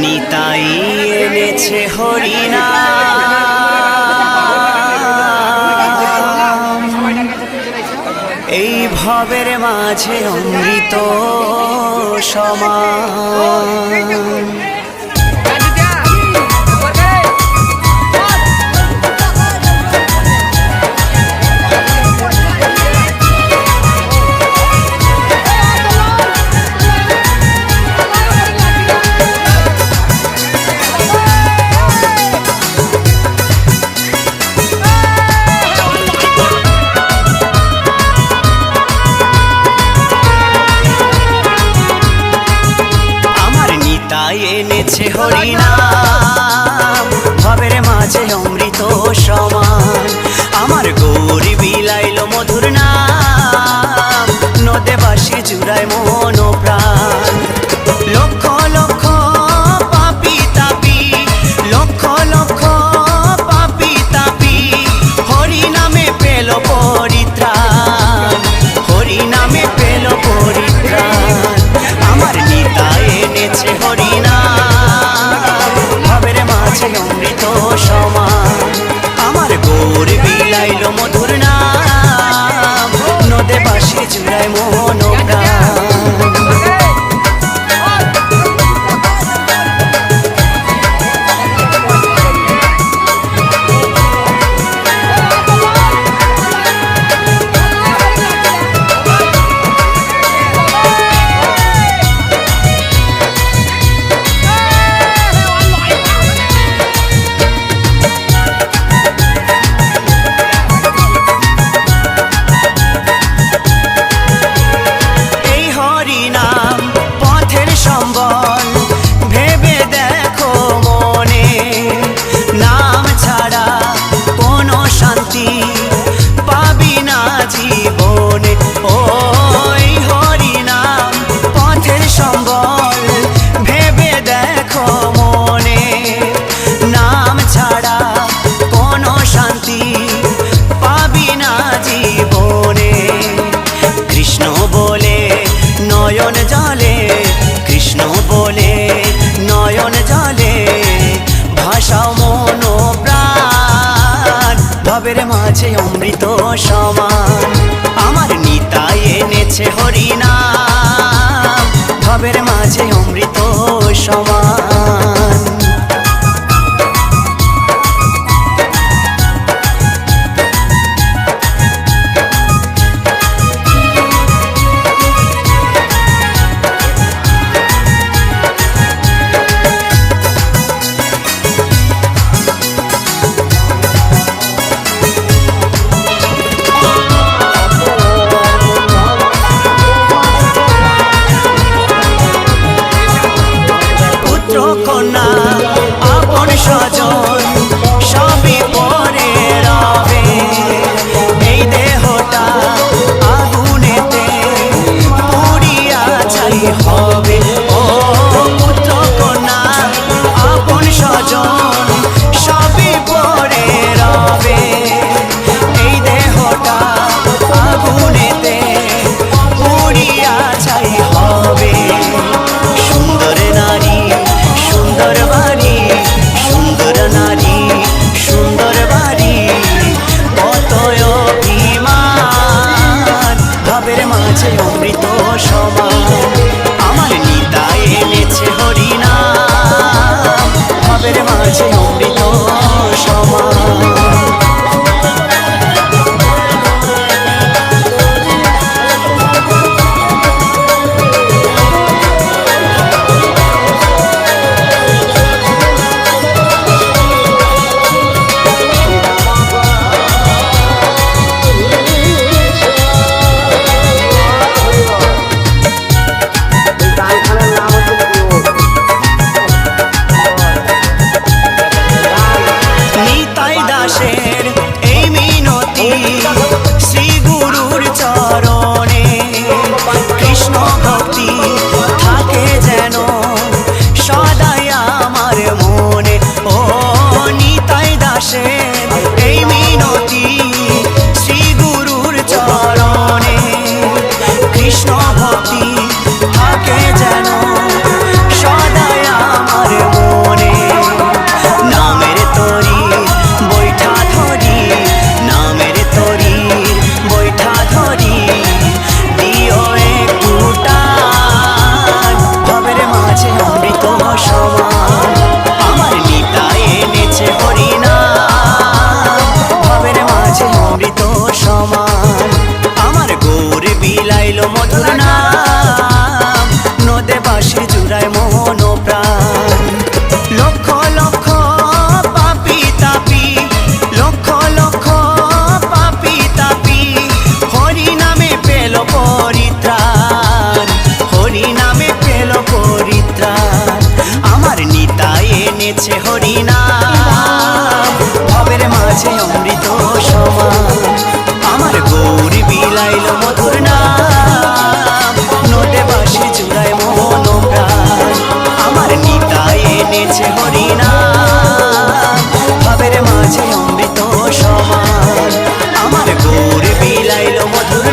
নিতাই এনেছে হরিনাম, এই ভবের মাঝে অমৃত সমান। এনেছে হরিনাম, ভবের মাঝে অমৃত সমান। আমার গৌরী বিলাইল মধুর নাম, নদে বাসি জুড়ায় মন প্রাণ। লক্ষ লক্ষ পাপি তাপি, লক্ষ লক্ষ পাপি তাপি, হরি নামে পেল পরিত্রাণ, হরি নামে পেল পরিত্রাণ। আমার নিতাই এনেছে হরিনাম, ভবের মাঝে অমৃত সমান। আমার গৌর বিলাইল মধুর নাম, নদে বাসি জুড়ায় মন প্রাণ। নয়ন জলে কৃষ্ণ বলে, নয়ন জলে ভাষাও মন প্রাণ, ভবের মাঝে অমৃত সমান। আমার নিতাই এনেছে হরিনাম, ভবের মাঝে অমৃত সমান। কন্যা আপন স্বজন সবই পরে রবে, এই দেহটা আগুনেতে পুড়িয়া ছাই হবে। ও পুত্র কন্যা আপন স্বজন সবই পরে রবে, এই দেহটা আগুনেতে পুড়িয়া ছাই হবে। সুন্দর নারী সুন্দর বাড়ি, সুন্দর নারী সুন্দর বাড়ি, কত অভিমান, ভবের মাঝে অমৃত সমান। আমার নিতা বাঁশি জুড়ায় মন ও প্রাণ। লক্ষ লক্ষ পাপী তাপী, লক্ষ লক্ষ পাপী তাপী হরি নামে পেল পরিত্রাণ, হরি নামে পেল পরিত্রাণ। আমার নিতাই এনেছে হরি নাম, ভবের মাঝে অমৃত সমান। আমার গৌরী বিলাইল মধুর নাম, নোটে বাঁশি জুড়ায় মন ও প্রাণ। আমার নিতাই এনেছে হরি নাম, ভবের মাঝে অমৃত সমান। আমার গৌরী বিলাইল মধুর